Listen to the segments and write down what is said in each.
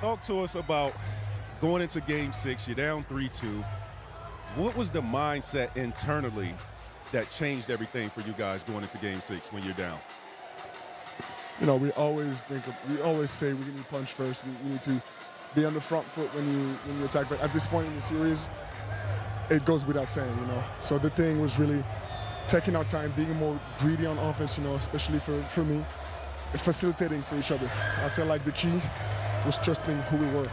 Talk to us about going into Game 6. You're down 3-2. What was the mindset internally that changed everything for you guys going into Game 6 when you're down? You know, we always say we need to punch first. We need to be on the front foot when you attack. But at this point in the series, it goes without saying, you know. So the thing was really taking our time, being more greedy on offense, you know, especially for me, and facilitating for each other. I feel like the key was trusting who we were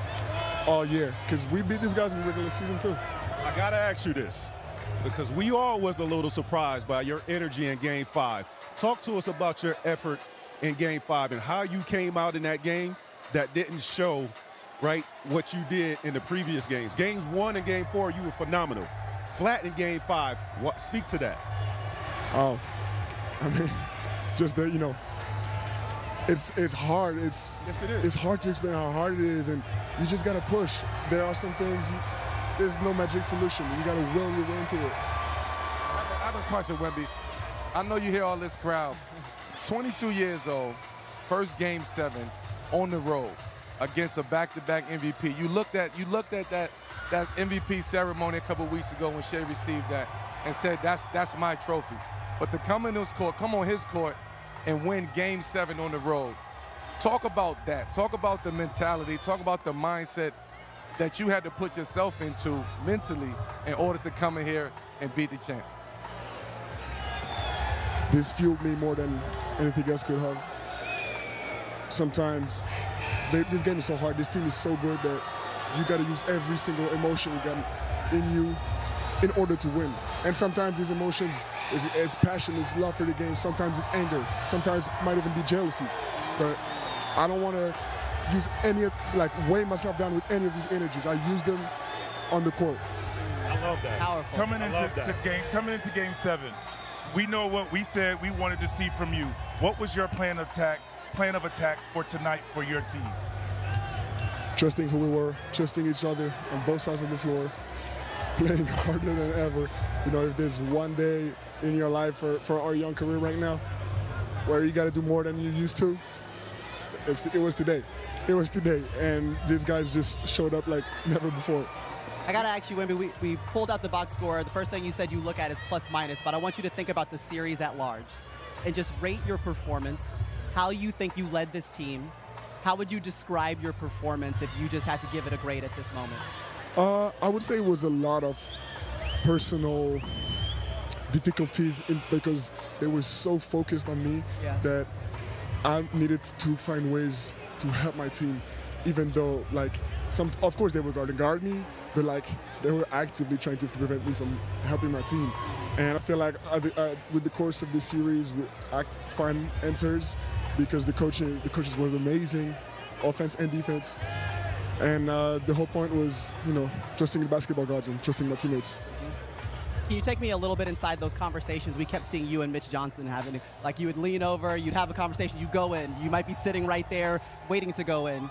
all year, because we beat these guys in the regular season too. I gotta ask you this, because we all was a little surprised by your energy in Game 5. Talk to us about your effort in Game 5 and how you came out in that game that didn't show, right, what you did in the previous games. Games 1 and Game 4, you were phenomenal. Flat in Game 5. Speak to that. Oh, I mean, just that, you know, it's hard. Yes, it is. It's hard to explain how hard it is, and you just gotta push. There are some things. There's no magic solution. You gotta will your way into it. I have a question, Wemby. I know you hear all this crowd. 22 years old, first Game 7 on the road against a back-to-back MVP. You looked at that MVP ceremony a couple weeks ago when Shai received that and said that's my trophy. But to come on his court and win Game 7 on the road, talk about that. Talk about the mentality. Talk about the mindset that you had to put yourself into mentally in order to come in here and beat the champs. This fueled me more than anything else could have. Sometimes this game is so hard. This team is so good that you got to use every single emotion you got in you in order to win. And sometimes these emotions is passion, is love for the game. Sometimes it's anger. Sometimes it might even be jealousy. But I don't want to use weigh myself down with any of these energies. I use them on the court. I love that. Powerful. Coming into Game 7, we know what we said we wanted to see from you. What was your plan of attack for tonight for your team? Trusting who we were, trusting each other on both sides of the floor, playing harder than ever. You know, if there's one day in your life for our young career right now where you got to do more than you used to, it was today. It was today, and these guys just showed up like never before. I gotta ask you, Wemby, we pulled out the box score. The first thing you said you look at is plus minus, but I want you to think about the series at large and just rate your performance, how you think you led this team. How would you describe your performance if you just had to give it a grade at this moment? I would say it was a lot of personal difficulties because they were so focused on me that I needed to find ways to help my team, even though, like, of course they were going to guard me, but like they were actively trying to prevent me from helping my team. And I feel like with the course of this series, I find answers because the coaches were amazing, offense and defense. And the whole point was, you know, trusting the basketball gods and trusting my teammates. Can you take me a little bit inside those conversations? We kept seeing you and Mitch Johnson having, like, you would lean over, you'd have a conversation, you go in, you might be sitting right there waiting to go in.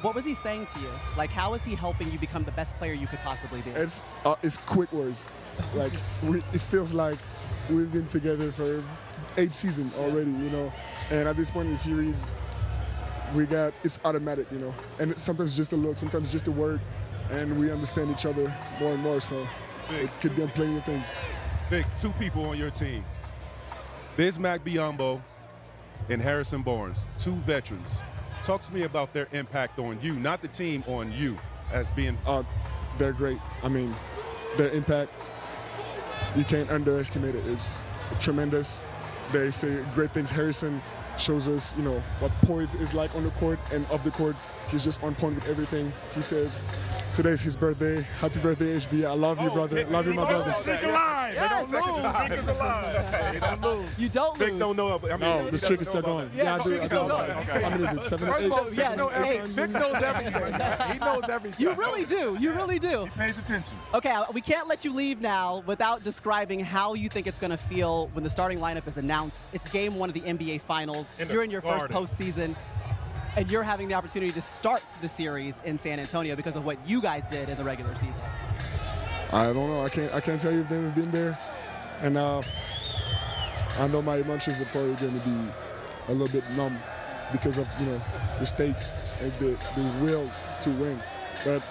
What was he saying to you? Like, how is he helping you become the best player you could possibly be? It's quick words. Like, it feels like we've been together for 8 seasons already, you know. And at this point in the series, it's automatic, you know. And it's sometimes just a look, sometimes just a word, and we understand each other more and more. So it could be on plenty of things. Vic, 2 people on your team. Bismack Biyombo and Harrison Barnes, 2 veterans. Talk to me about their impact on you, not the team, on you as being. They're great. I mean, their impact, you can't underestimate it. It's tremendous. They say great things. Harrison shows us, you know, what poise is like on the court and off the court. He's just on point with everything. He says, today's his birthday. Happy birthday, HB. I love you, brother. Love you, my brother. Streak alive. Yes. They don't lose. Streak is alive. They don't lose. You don't lose. Vic don't know. No, the streak is still going. Yeah, I do. is still going. How many is it? 7 or 8? First of all, Yes. Vic knows everything. He knows everything. You really do. You really do. He pays attention. Okay, we can't let you leave now without describing how you think it's going to feel when the starting lineup is announced. It's Game 1 of the NBA Finals. You're in your first postseason, and you're having the opportunity to start the series in San Antonio because of what you guys did in the regular season. I don't know. I can't tell you if they've been there, and I know my emotions are probably going to be a little bit numb because of, you know, the stakes and the will to win. But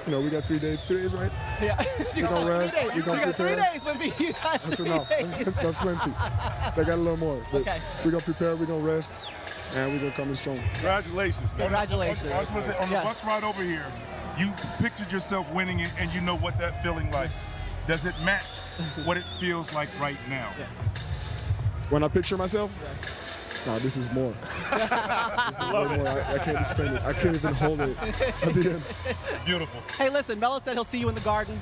we got 3 days, right? Yeah. We're going to rest. We're going to prepare. 3 days, Wemby. That's enough. That's plenty. They got a little more. But Okay. We're going to prepare. We're going to rest. And we're going to come in strong. Congratulations, man. Congratulations. I was going to say, on the Yes. bus ride over here, you pictured yourself winning it, and you know what that feeling like. Does it match what it feels like right now? Yeah. When I picture myself, no, this is more. This is way more. I can't explain it. I can't even hold it at the end. Beautiful. Hey, listen, Melo said he'll see you in the Garden.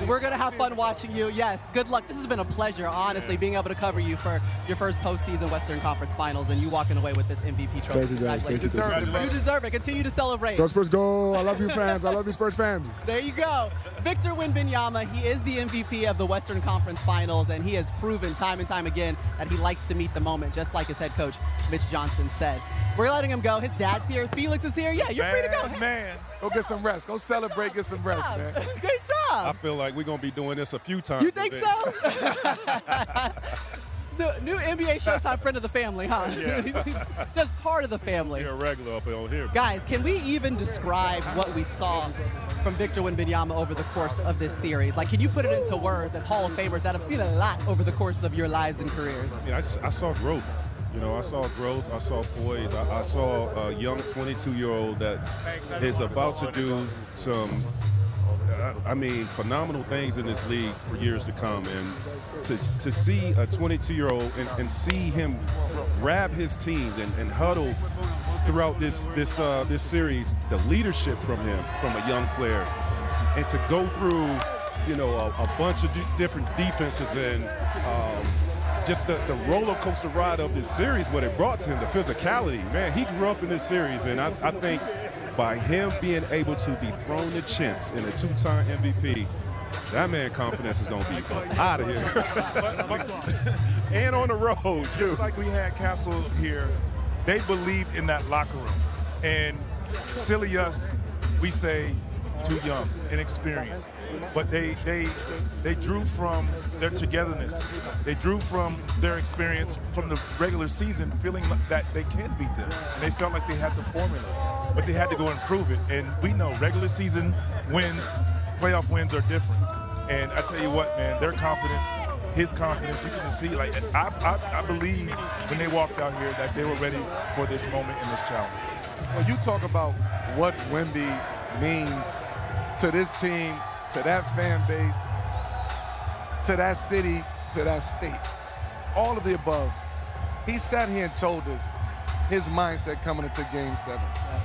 We're going to have fun watching you. Yes, good luck. This has been a pleasure, honestly, being able to cover you for your first postseason Western Conference Finals and you walking away with this MVP trophy. Thank you, guys. Thank you. Congratulations. You deserve it. Continue to celebrate. Go Spurs, go. I love you, fans. I love you, Spurs fans. There you go. Victor Wembanyama, he is the MVP of the Western Conference Finals, and he has proven time and time again that he likes to meet the moment, just like his head coach, Mitch Johnson, said. We're letting him go. His dad's here. Felix is here. Yeah, you're free to go. Man, go get some rest. Go celebrate, get some rest, man. Great I job. feel like we're going to be doing this a few times. You think so? The new NBA Showtime friend of the family, huh? Yeah. Just part of the family. You're a regular up on here. Guys, can we even describe what we saw from Victor Wembanyama over the course of this series? Like, can you put it into words as Hall of Famers that have seen a lot over the course of your lives and careers? I saw growth. I saw growth. I saw poise. I saw a young 22-year-old that is about to do some, phenomenal things in this league for years to come. And to see a 22-year-old and see him grab his team and huddle throughout this series, the leadership from him, from a young player, and to go through, a bunch of different defenses and just the roller coaster ride of this series, what it brought to him, the physicality. Man, he grew up in this series, and I think by him being able to be thrown to chimps in a two-time MVP, that man confidence is going to be out of here. And on the road, too. Just like we had Castle here, they believed in that locker room. And silly us, we say too young, inexperienced. But they drew from their togetherness. They drew from their experience from the regular season, feeling that they can beat them. And they felt like they had the formula, but they had to go and prove it. And we know regular season wins, playoff wins are different. And I tell you what, man, their confidence, his confidence, you can see, like, I believed when they walked out here that they were ready for this moment and this challenge. When you talk about what Wemby means to this team, to that fan base, to that city, to that state, all of the above, he sat here and told us his mindset coming into Game 7.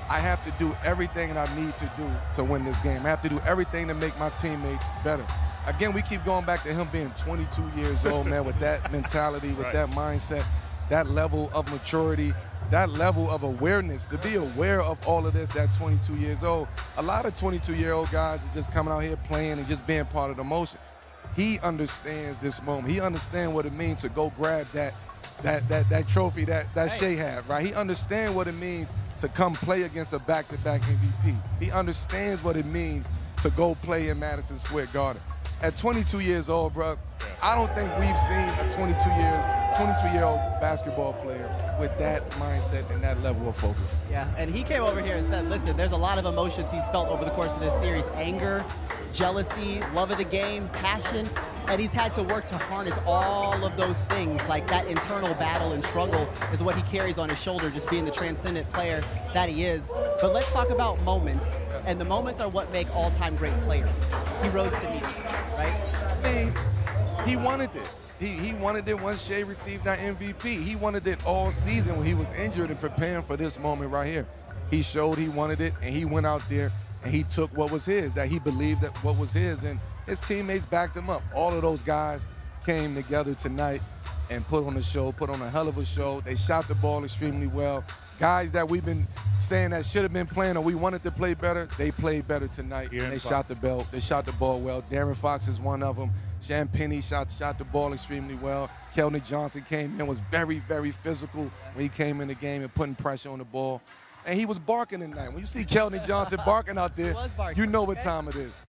I have to do everything that I need to do to win this game. I have to do everything to make my teammates better. Again, we keep going back to him being 22 years old, man, with that mentality, with that mindset, that level of maturity, that level of awareness, to be aware of all of this at 22 years old. A lot of 22-year-old guys are just coming out here playing and just being part of the motion. He understands this moment. He understands what it means to go grab that trophy that Shai had, right? He understands what it means to come play against a back-to-back MVP. He understands what it means to go play in Madison Square Garden. At 22 years old, bro, I don't think we've seen a 22-year-old basketball player with that mindset and that level of focus. Yeah, and he came over here and said, listen, there's a lot of emotions he's felt over the course of this series. Anger, jealousy, love of the game, passion, and he's had to work to harness all of those things. Like that internal battle and struggle is what he carries on his shoulder, just being the transcendent player that he is. But let's talk about moments, and the moments are what make all-time great players. He rose to meet it, right? I mean, he wanted it. He wanted it once Shai received that MVP. He wanted it all season when he was injured and preparing for this moment right here. He showed he wanted it, and he went out there and he took what was his, that he believed that what was his, and his teammates backed him up. All of those guys came together tonight and put on a show, put on a hell of a show. They shot the ball extremely well. Guys that we've been saying that should have been playing or we wanted to play better, they played better tonight. And they shot the ball well. Darren Fox is one of them. Champagnie shot the ball extremely well. Keldon Johnson came in, was very, very physical when he came in the game and putting pressure on the ball. And he was barking tonight. When you see Keldon Johnson barking out there, you know what time it is.